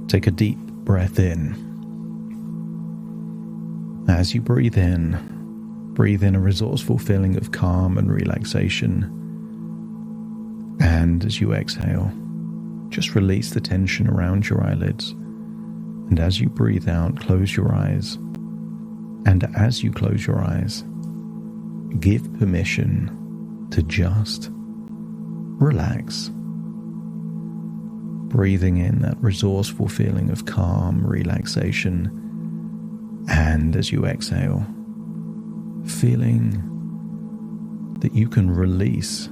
Take a deep breath in. As you breathe in a resourceful feeling of calm and relaxation. And as you exhale, just release the tension around your eyelids. And as you breathe out, close your eyes. And as you close your eyes, give permission to just relax. Breathing in that resourceful feeling of calm, relaxation. And as you exhale, feeling that you can release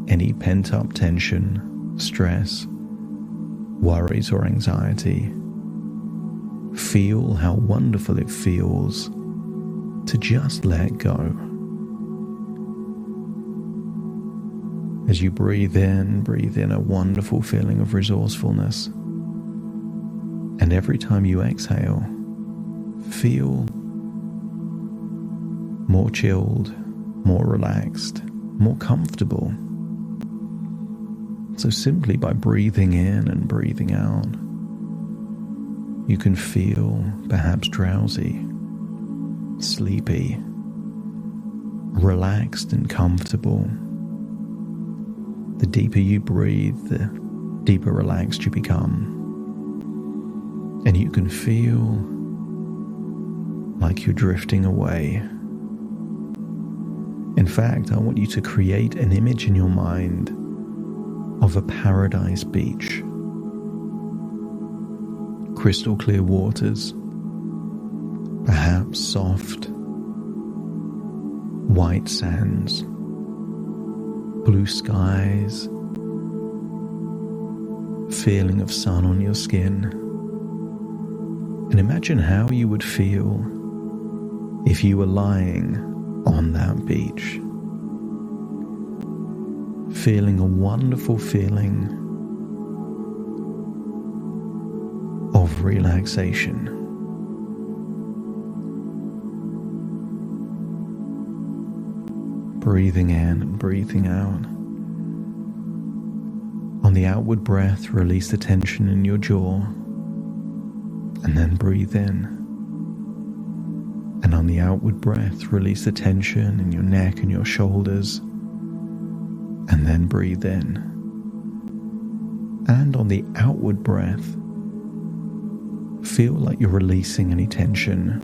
any pent-up tension, stress, worries, or anxiety. Feel how wonderful it feels to just let go. As you breathe in a wonderful feeling of resourcefulness. And every time you exhale, feel more chilled, more relaxed, more comfortable. So simply by breathing in and breathing out, you can feel perhaps drowsy, sleepy, relaxed and comfortable. The deeper you breathe, the deeper relaxed you become. And you can feel like you're drifting away. In fact, I want you to create an image in your mind of a paradise beach. Crystal clear waters, perhaps soft, white sands, blue skies, feeling of sun on your skin. And imagine how you would feel if you were lying on that beach, feeling a wonderful feeling of relaxation. Breathing in and breathing out. On the outward breath, release the tension in your jaw, and then breathe in. And on the outward breath, release the tension in your neck and your shoulders, and then breathe in. And on the outward breath, feel like you're releasing any tension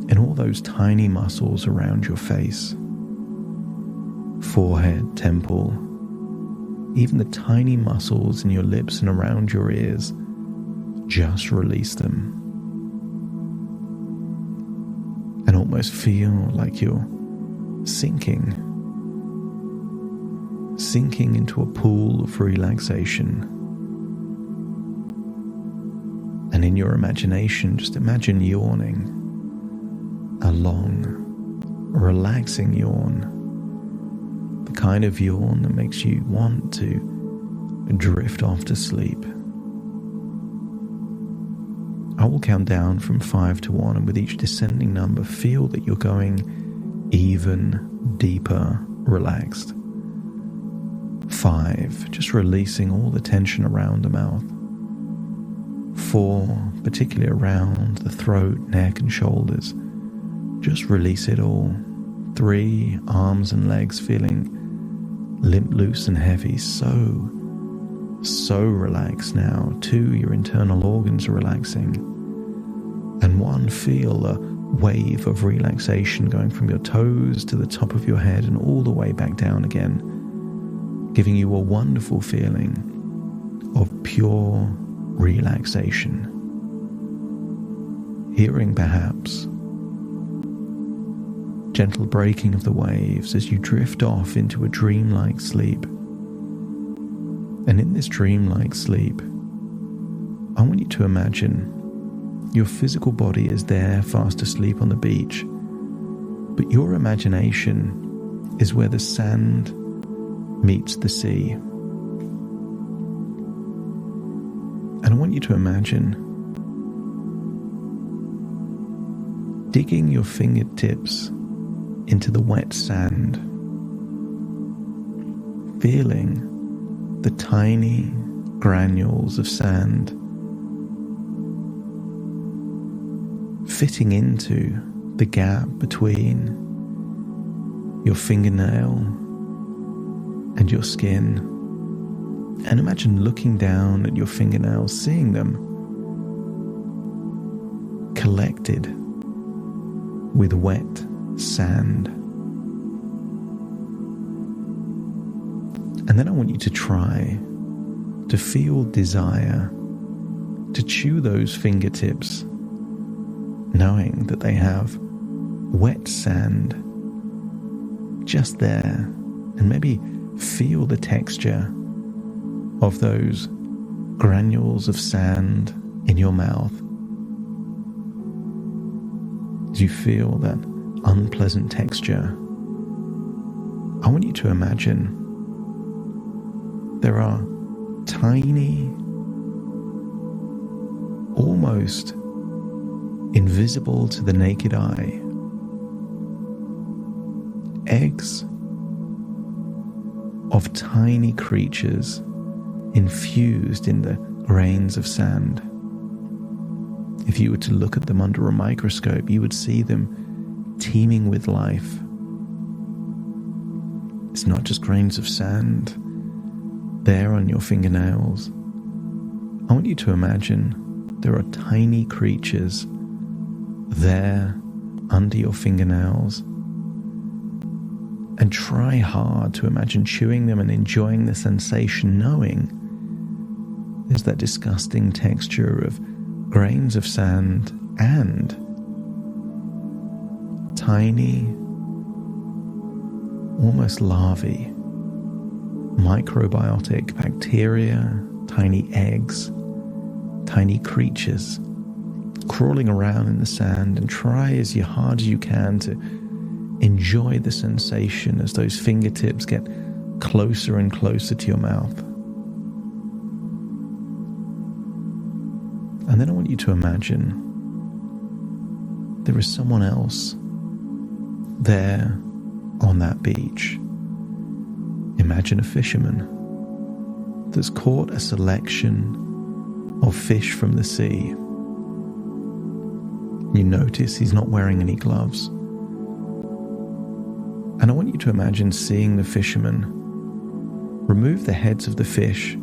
in all those tiny muscles around your face, forehead, temple, even the tiny muscles in your lips and around your ears. Just release them. And almost feel like you're sinking into a pool of relaxation. And in your imagination, just imagine yawning, a long, relaxing yawn, the kind of yawn that makes you want to drift off to sleep. I will count down from 5 to 1, and with each descending number, feel that you're going even deeper relaxed. 5, just releasing all the tension around the mouth. 4, particularly around the throat, neck, and shoulders. Just release it all. 3, arms and legs feeling limp, loose, and heavy. So relaxed now. 2, your internal organs are relaxing. And 1, feel a wave of relaxation going from your toes to the top of your head and all the way back down again, giving you a wonderful feeling of pure relaxation. Hearing perhaps gentle breaking of the waves as you drift off into a dreamlike sleep. And in this dreamlike sleep, I want you to imagine your physical body is there fast asleep on the beach, but your imagination is where the sand meets the sea. And I want you to imagine digging your fingertips into the wet sand, feeling the tiny granules of sand fitting into the gap between your fingernail and your skin. And imagine looking down at your fingernails, seeing them collected with wet sand. And then I want you to try to feel desire to chew those fingertips, knowing that they have wet sand just there, and maybe feel the texture of those granules of sand in your mouth. As you feel that unpleasant texture, I want you to imagine there are tiny, almost invisible to the naked eye, eggs of tiny creatures infused in the grains of sand. If you were to look at them under a microscope, you would see them teeming with life. It's not just grains of sand there on your fingernails. I want you to imagine there are tiny creatures there under your fingernails, and try hard to imagine chewing them and enjoying the sensation, knowing there's that disgusting texture of grains of sand and tiny, almost larvae, microbiotic bacteria, tiny eggs, tiny creatures crawling around in the sand, and try as hard as you can to enjoy the sensation as those fingertips get closer and closer to your mouth. And then I want you to imagine there is someone else there on that beach. Imagine a fisherman that's caught a selection of fish from the sea. You notice he's not wearing any gloves. And I want you to imagine seeing the fisherman remove the heads of the fish,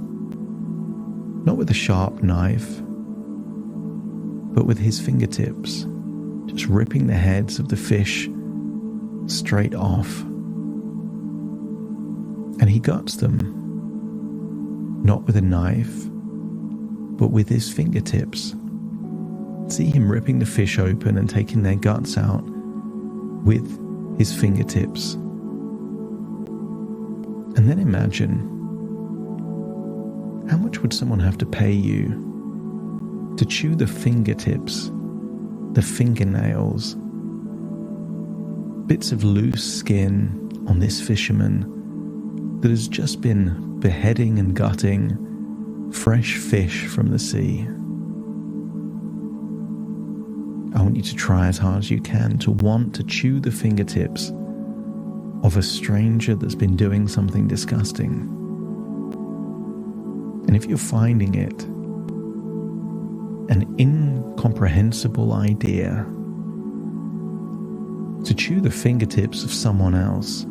not with a sharp knife, but with his fingertips, just ripping the heads of the fish straight off. And he guts them, not with a knife, but with his fingertips. See him ripping the fish open and taking their guts out with his fingertips. And then imagine, how much would someone have to pay you to chew the fingertips, the fingernails, bits of loose skin on this fisherman that has just been beheading and gutting fresh fish from the sea? I want you to try as hard as you can to want to chew the fingertips of a stranger that's been doing something disgusting. And if you're finding it an incomprehensible idea to chew the fingertips of someone else,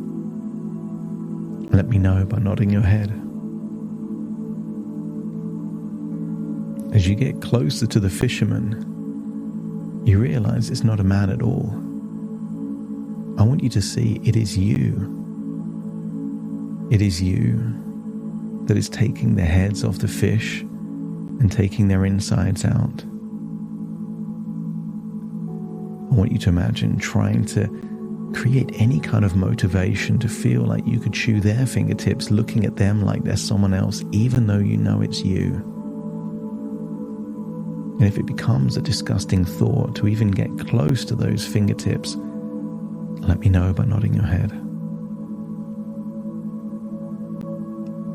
let me know by nodding your head. As you get closer to the fisherman, you realize it's not a man at all. I want you to see it is you. It is you that is taking the heads off the fish and taking their insides out. I want you to imagine trying to create any kind of motivation to feel like you could chew their fingertips, looking at them like they're someone else, even though you know it's you. And if it becomes a disgusting thought to even get close to those fingertips, let me know by nodding your head.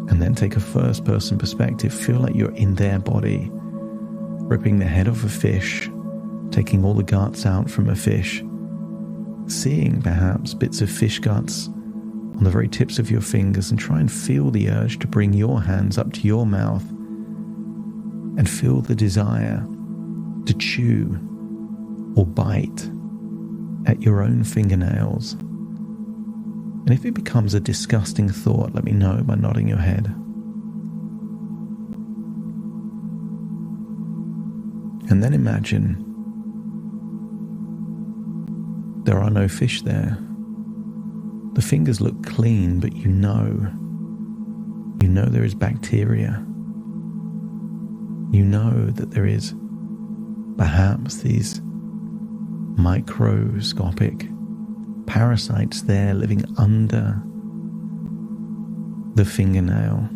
And then take a first-person perspective. Feel like you're in their body, ripping the head off a fish, taking all the guts out from a fish, seeing perhaps bits of fish guts on the very tips of your fingers, and try and feel the urge to bring your hands up to your mouth and feel the desire to chew or bite at your own fingernails. And if it becomes a disgusting thought, let me know by nodding your head. And then imagine there are no fish there. The fingers look clean, but you know there is bacteria. You know that there is perhaps these microscopic parasites there living under the fingernail.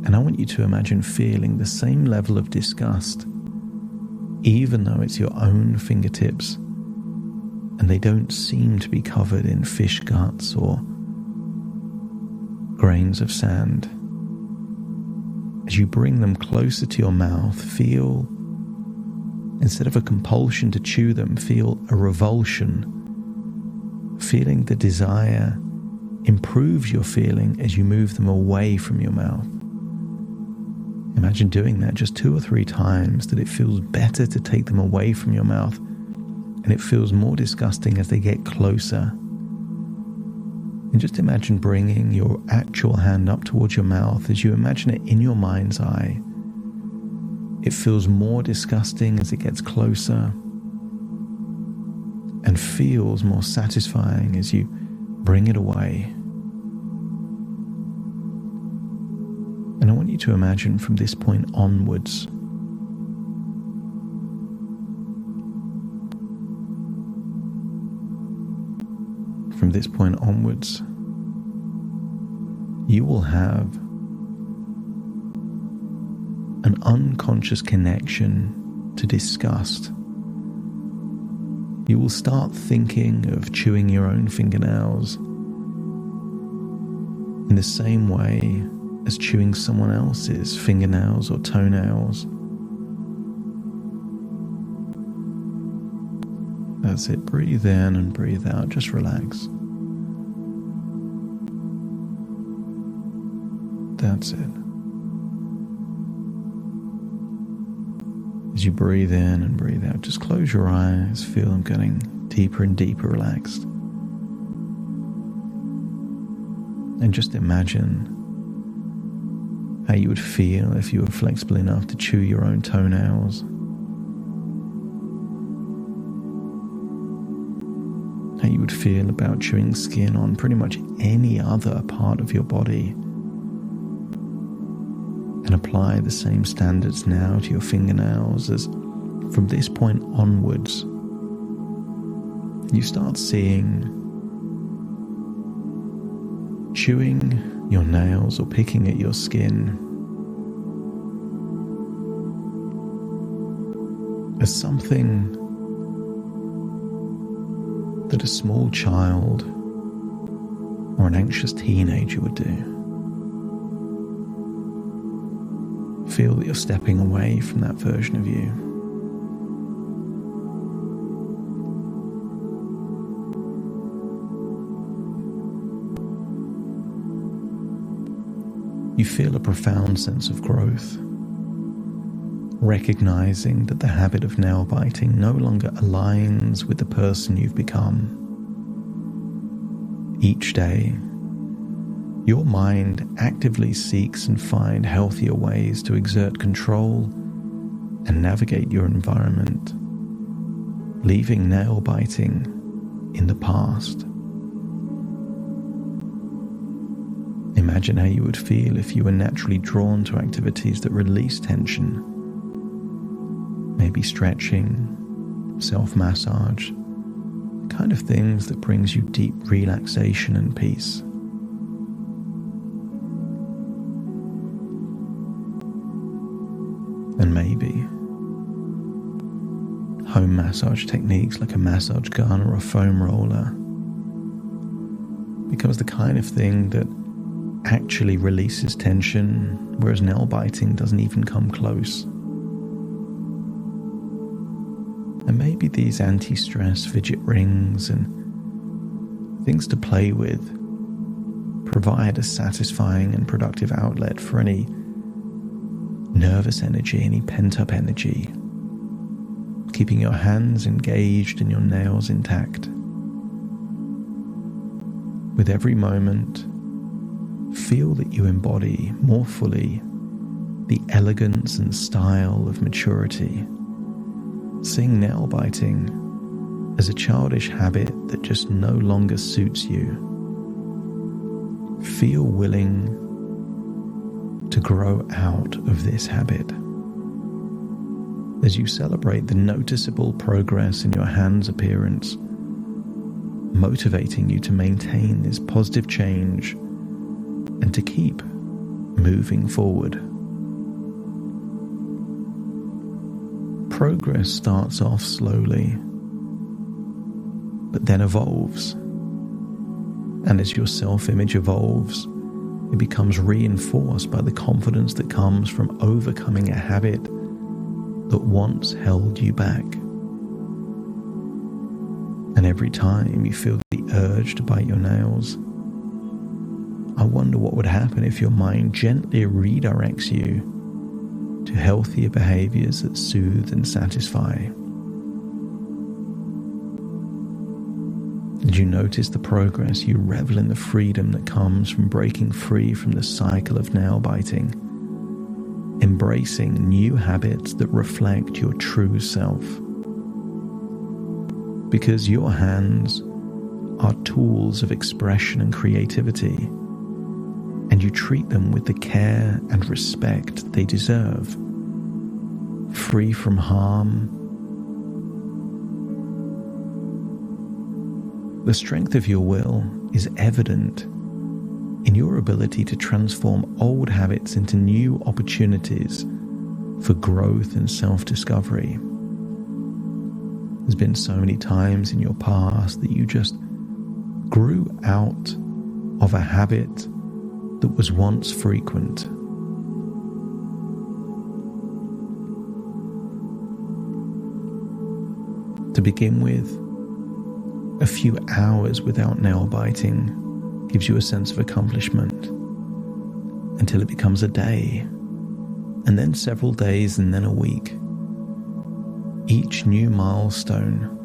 And I want you to imagine feeling the same level of disgust, even though it's your own fingertips and they don't seem to be covered in fish guts or grains of sand. As you bring them closer to your mouth, feel, instead of a compulsion to chew them, feel a revulsion. Feeling the desire improves your feeling as you move them away from your mouth. Imagine doing that just 2 or 3 times, that it feels better to take them away from your mouth, and it feels more disgusting as they get closer. And just imagine bringing your actual hand up towards your mouth. As you imagine it in your mind's eye, it feels more disgusting as it gets closer, and feels more satisfying as you bring it away. And I want you to imagine from this point onwards, you will have an unconscious connection to disgust. You will start thinking of chewing your own fingernails in the same way as chewing someone else's fingernails or toenails. That's it. Breathe in and breathe out. Just relax. That's it. As you breathe in and breathe out, just close your eyes. Feel them getting deeper and deeper relaxed. And just imagine how you would feel if you were flexible enough to chew your own toenails. How you would feel about chewing skin on pretty much any other part of your body. And apply the same standards now to your fingernails, as from this point onwards, you start seeing chewing your nails or picking at your skin as something that a small child or an anxious teenager would do. Feel that you're stepping away from that version of you. You feel a profound sense of growth, recognizing that the habit of nail biting no longer aligns with the person you've become. Each day, your mind actively seeks and finds healthier ways to exert control and navigate your environment, leaving nail biting in the past. Imagine how you would feel if you were naturally drawn to activities that release tension. Maybe stretching, self-massage, the kind of things that brings you deep relaxation and peace. And maybe home massage techniques like a massage gun or a foam roller becomes the kind of thing that actually releases tension, whereas nail biting doesn't even come close. And maybe these anti-stress fidget rings and things to play with provide a satisfying and productive outlet for any nervous energy, any pent-up energy. keeping your hands engaged and your nails intact. With every moment, feel that you embody more fully the elegance and style of maturity, seeing nail biting as a childish habit that just no longer suits you. Feel willing to grow out of this habit as you celebrate the noticeable progress in your hand's appearance, motivating you to maintain this positive change and to keep moving forward. Progress starts off slowly, but then evolves. And as your self-image evolves, it becomes reinforced by the confidence that comes from overcoming a habit that once held you back. And every time you feel the urge to bite your nails, I wonder what would happen if your mind gently redirects you to healthier behaviors that soothe and satisfy. Did you notice the progress? You revel in the freedom that comes from breaking free from the cycle of nail biting, embracing new habits that reflect your true self. Because your hands are tools of expression and creativity, and you treat them with the care and respect they deserve, free from harm. The strength of your will is evident in your ability to transform old habits into new opportunities for growth and self-discovery. There's been so many times in your past that you just grew out of a habit that was once frequent. To begin with, a few hours without nail biting gives you a sense of accomplishment until it becomes a day, and then several days, and then a week. Each new milestone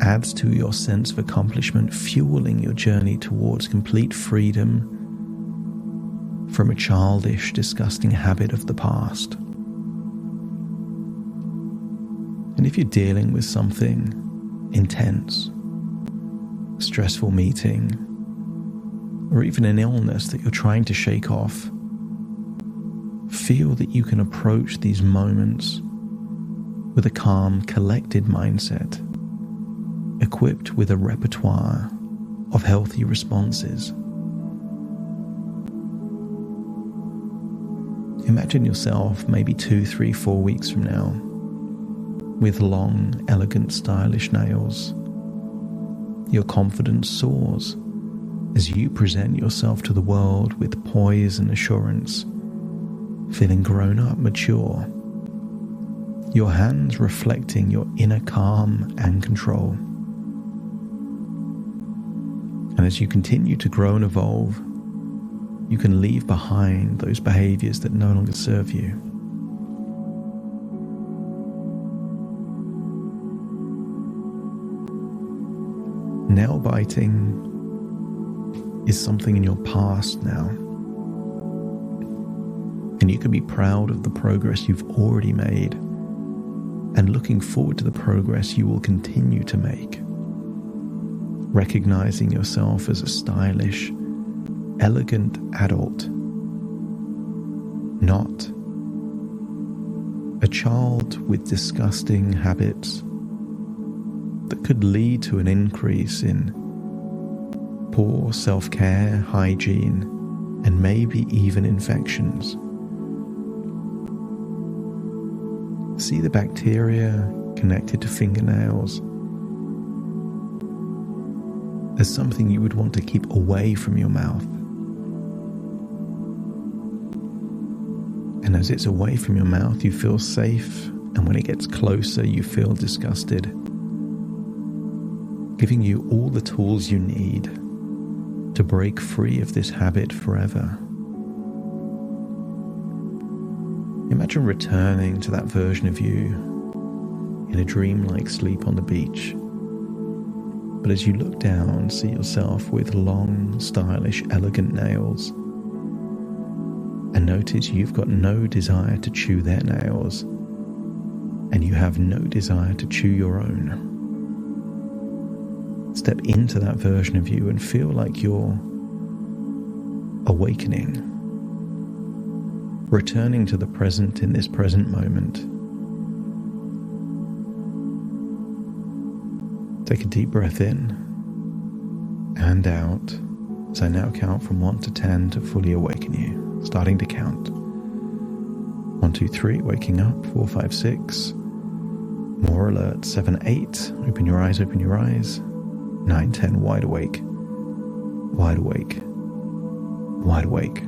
adds to your sense of accomplishment, fueling your journey towards complete freedom from a childish, disgusting habit of the past. And if you're dealing with something intense, a stressful meeting, or even an illness that you're trying to shake off, feel that you can approach these moments with a calm, collected mindset, equipped with a repertoire of healthy responses. Imagine yourself maybe 2, 3, 4 weeks from now with long, elegant, stylish nails. Your confidence soars as you present yourself to the world with poise and assurance, feeling grown up, mature. Your hands reflecting your inner calm and control. And as you continue to grow and evolve, you can leave behind those behaviors that no longer serve you. Nail biting is something in your past now, and you can be proud of the progress you've already made and looking forward to the progress you will continue to make, recognizing yourself as a stylish, elegant adult, not a child with disgusting habits that could lead to an increase in poor self-care, hygiene, and maybe even infections. See the bacteria connected to fingernails as something you would want to keep away from your mouth. And as it's away from your mouth, you feel safe, and when it gets closer, you feel disgusted, giving you all the tools you need to break free of this habit forever. Imagine returning to that version of you in a dreamlike sleep on the beach. But as you look down, see yourself with long, stylish, elegant nails, and notice you've got no desire to chew their nails, and you have no desire to chew your own. Step into that version of you and feel like you're awakening, returning to the present in this present moment. Take a deep breath in and out as I now count from 1 to 10 to fully awaken you. Starting to count. 1, 2, 3, waking up. 4, 5, 6. More alert. 7, 8. Open your eyes, open your eyes. 9, 10, wide awake. Wide awake. Wide awake.